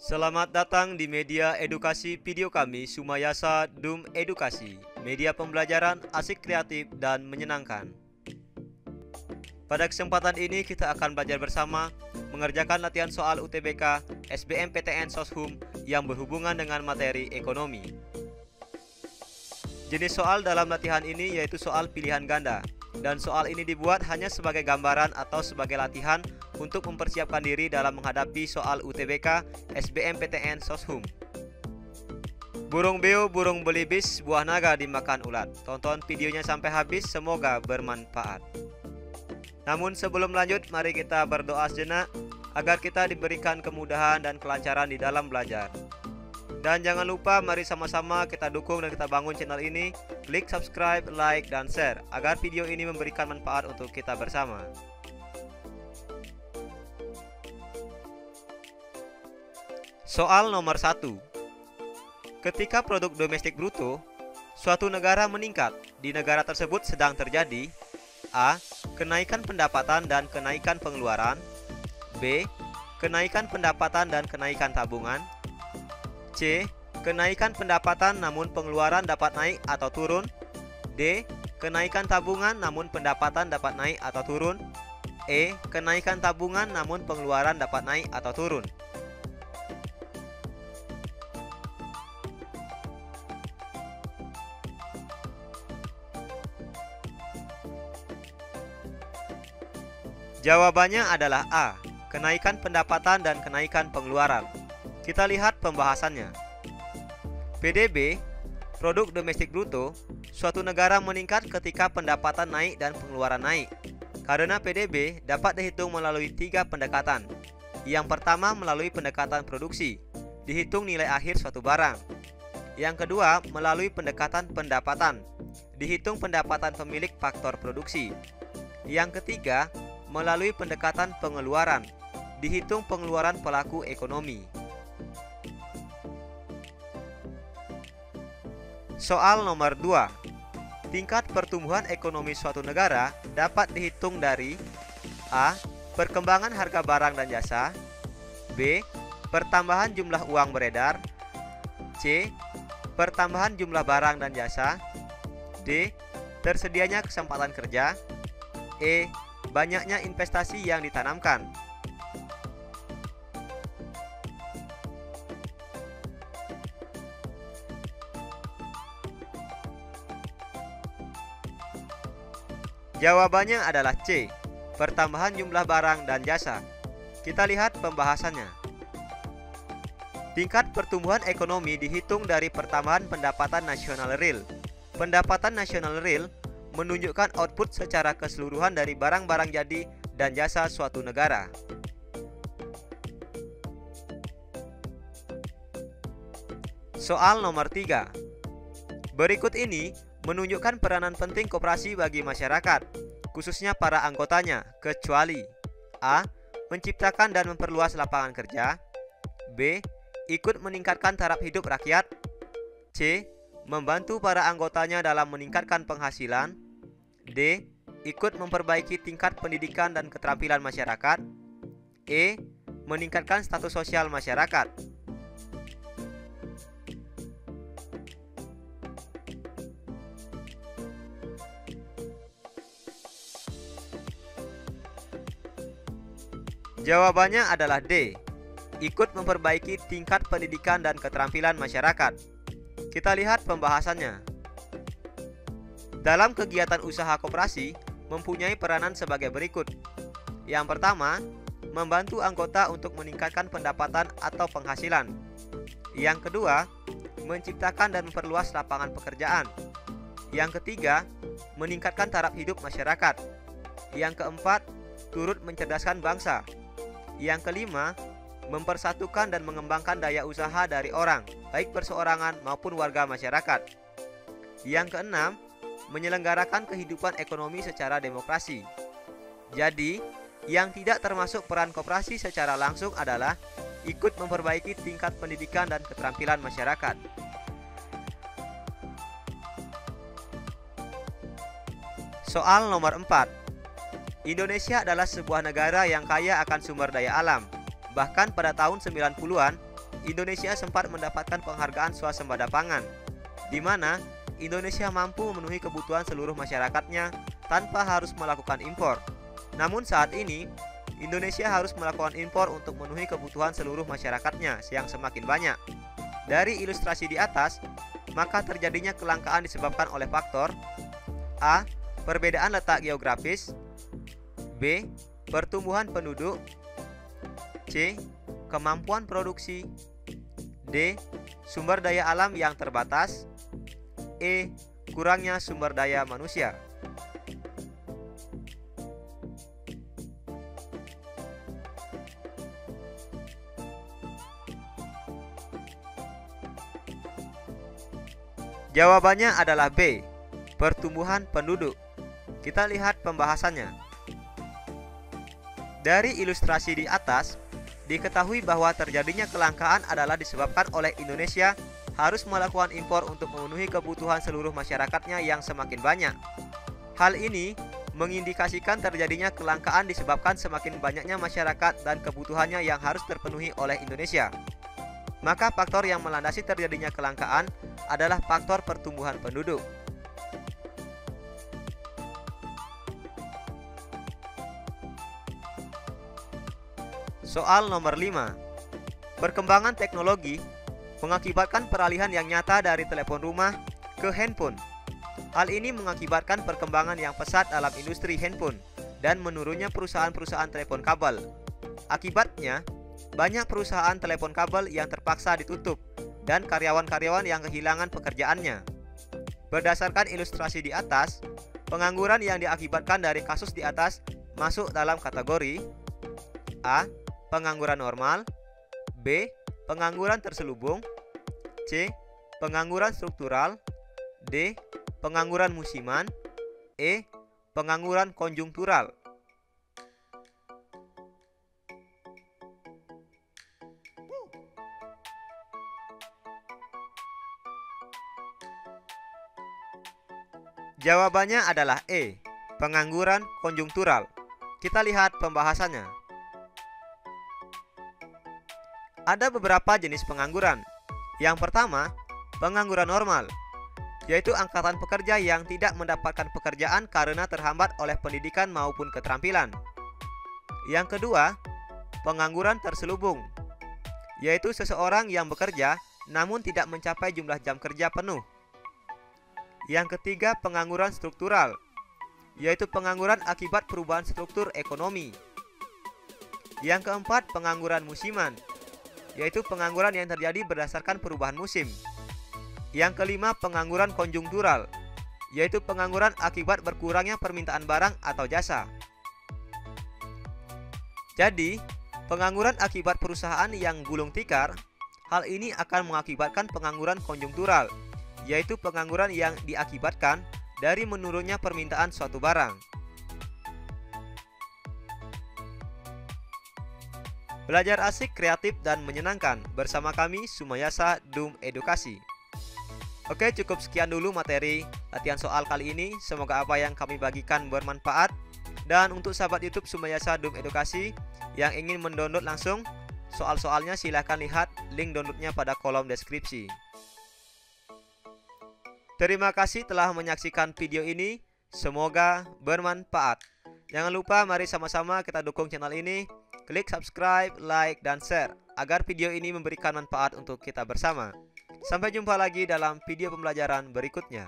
Selamat datang di media edukasi video kami Sumayasa Dum Edukasi, media pembelajaran asik, kreatif, dan menyenangkan. Pada kesempatan ini kita akan belajar bersama mengerjakan latihan soal UTBK SBMPTN Soshum yang berhubungan dengan materi ekonomi. Jenis soal dalam latihan ini yaitu soal pilihan ganda, dan soal ini dibuat hanya sebagai gambaran atau sebagai latihan untuk mempersiapkan diri dalam menghadapi soal UTBK SBMPTN Soshum. Burung beo, burung belibis, buah naga dimakan ulat. Tonton videonya sampai habis, semoga bermanfaat. Namun sebelum lanjut, mari kita berdoa sejenak agar kita diberikan kemudahan dan kelancaran di dalam belajar. Dan jangan lupa, mari sama-sama kita dukung dan kita bangun channel ini. Klik subscribe, like, dan share agar video ini memberikan manfaat untuk kita bersama. Soal nomor 1. Ketika produk domestik bruto suatu negara meningkat, di negara tersebut sedang terjadi A. Kenaikan pendapatan dan kenaikan pengeluaran, B. Kenaikan pendapatan dan kenaikan tabungan, C. Kenaikan pendapatan namun pengeluaran dapat naik atau turun, D. Kenaikan tabungan namun pendapatan dapat naik atau turun, E. Kenaikan tabungan namun pengeluaran dapat naik atau turun. Jawabannya adalah A. Kenaikan pendapatan dan kenaikan pengeluaran. Kita lihat pembahasannya. PDB, produk domestik bruto, suatu negara meningkat ketika pendapatan naik dan pengeluaran naik. Karena PDB dapat dihitung melalui 3 pendekatan. Yang pertama melalui pendekatan produksi, dihitung nilai akhir suatu barang. Yang kedua melalui pendekatan pendapatan, dihitung pendapatan pemilik faktor produksi. Yang ketiga melalui pendekatan pengeluaran, dihitung pengeluaran pelaku ekonomi. Soal nomor 2. Tingkat pertumbuhan ekonomi suatu negara dapat dihitung dari A. Perkembangan harga barang dan jasa, B. Pertambahan jumlah uang beredar, C. Pertambahan jumlah barang dan jasa, D. Tersedianya kesempatan kerja, E. Banyaknya investasi yang ditanamkan. Jawabannya adalah C. Pertambahan jumlah barang dan jasa. Kita lihat pembahasannya. Tingkat pertumbuhan ekonomi dihitung dari pertambahan pendapatan nasional real. Pendapatan nasional real menunjukkan output secara keseluruhan dari barang-barang jadi dan jasa suatu negara. Soal nomor 3. Berikut ini menunjukkan peranan penting koperasi bagi masyarakat, khususnya para anggotanya, kecuali A. Menciptakan dan memperluas lapangan kerja, B. Ikut meningkatkan taraf hidup rakyat, C. Membantu para anggotanya dalam meningkatkan penghasilan, D. Ikut memperbaiki tingkat pendidikan dan keterampilan masyarakat, E. Meningkatkan status sosial masyarakat. Jawabannya adalah D. Ikut memperbaiki tingkat pendidikan dan keterampilan masyarakat. Kita lihat pembahasannya. Dalam kegiatan usaha koperasi mempunyai peranan sebagai berikut. Yang pertama, membantu anggota untuk meningkatkan pendapatan atau penghasilan. Yang kedua, menciptakan dan memperluas lapangan pekerjaan. Yang ketiga, meningkatkan taraf hidup masyarakat. Yang keempat, turut mencerdaskan bangsa. Yang kelima, mempersatukan dan mengembangkan daya usaha dari orang, baik perseorangan maupun warga masyarakat. Yang keenam, menyelenggarakan kehidupan ekonomi secara demokrasi. Jadi, yang tidak termasuk peran koperasi secara langsung adalah ikut memperbaiki tingkat pendidikan dan keterampilan masyarakat. Soal nomor 4. Indonesia adalah sebuah negara yang kaya akan sumber daya alam. Bahkan pada tahun 90-an, Indonesia sempat mendapatkan penghargaan swasembada pangan, di mana Indonesia mampu memenuhi kebutuhan seluruh masyarakatnya tanpa harus melakukan impor. Namun saat ini, Indonesia harus melakukan impor untuk memenuhi kebutuhan seluruh masyarakatnya yang semakin banyak. Dari ilustrasi di atas, maka terjadinya kelangkaan disebabkan oleh faktor A. Perbedaan letak geografis, B. Pertumbuhan penduduk, C. Kemampuan produksi, D. Sumber daya alam yang terbatas, E. Kurangnya sumber daya manusia. Jawabannya adalah B. Pertumbuhan penduduk. Kita lihat pembahasannya. Dari ilustrasi di atas, diketahui bahwa terjadinya kelangkaan adalah disebabkan oleh Indonesia harus melakukan impor untuk memenuhi kebutuhan seluruh masyarakatnya yang semakin banyak. Hal ini mengindikasikan terjadinya kelangkaan disebabkan semakin banyaknya masyarakat dan kebutuhannya yang harus terpenuhi oleh Indonesia. Maka faktor yang melandasi terjadinya kelangkaan adalah faktor pertumbuhan penduduk. Soal nomor 5. Perkembangan teknologi mengakibatkan peralihan yang nyata dari telepon rumah ke handphone. Hal ini mengakibatkan perkembangan yang pesat dalam industri handphone dan menurunnya perusahaan-perusahaan telepon kabel. Akibatnya, banyak perusahaan telepon kabel yang terpaksa ditutup dan karyawan-karyawan yang kehilangan pekerjaannya. Berdasarkan ilustrasi di atas, pengangguran yang diakibatkan dari kasus di atas masuk dalam kategori A. Pengangguran normal, B. Pengangguran terselubung, C. Pengangguran struktural, D. Pengangguran musiman, E. Pengangguran konjungtural. Jawabannya adalah E. Pengangguran konjungtural. Kita lihat pembahasannya. Ada beberapa jenis pengangguran. Yang pertama, pengangguran normal, yaitu angkatan pekerja yang tidak mendapatkan pekerjaan karena terhambat oleh pendidikan maupun keterampilan. Yang kedua, pengangguran terselubung, yaitu seseorang yang bekerja namun tidak mencapai jumlah jam kerja penuh. Yang ketiga, pengangguran struktural, yaitu pengangguran akibat perubahan struktur ekonomi. Yang keempat, pengangguran musiman, yaitu pengangguran yang terjadi berdasarkan perubahan musim. Yang kelima, pengangguran konjungtural, yaitu pengangguran akibat berkurangnya permintaan barang atau jasa. Jadi, pengangguran akibat perusahaan yang gulung tikar, hal ini akan mengakibatkan pengangguran konjungtural, yaitu pengangguran yang diakibatkan dari menurunnya permintaan suatu barang. Belajar asik, kreatif, dan menyenangkan bersama kami Sumayasa Dum Edukasi. Oke, cukup sekian dulu materi latihan soal kali ini. Semoga apa yang kami bagikan bermanfaat. Dan untuk sahabat YouTube Sumayasa Dum Edukasi yang ingin mendownload langsung soal-soalnya, silahkan lihat link downloadnya pada kolom deskripsi. Terima kasih telah menyaksikan video ini. Semoga bermanfaat. Jangan lupa mari sama-sama kita dukung channel ini. Klik subscribe, like, dan share agar video ini memberikan manfaat untuk kita bersama. Sampai jumpa lagi dalam video pembelajaran berikutnya.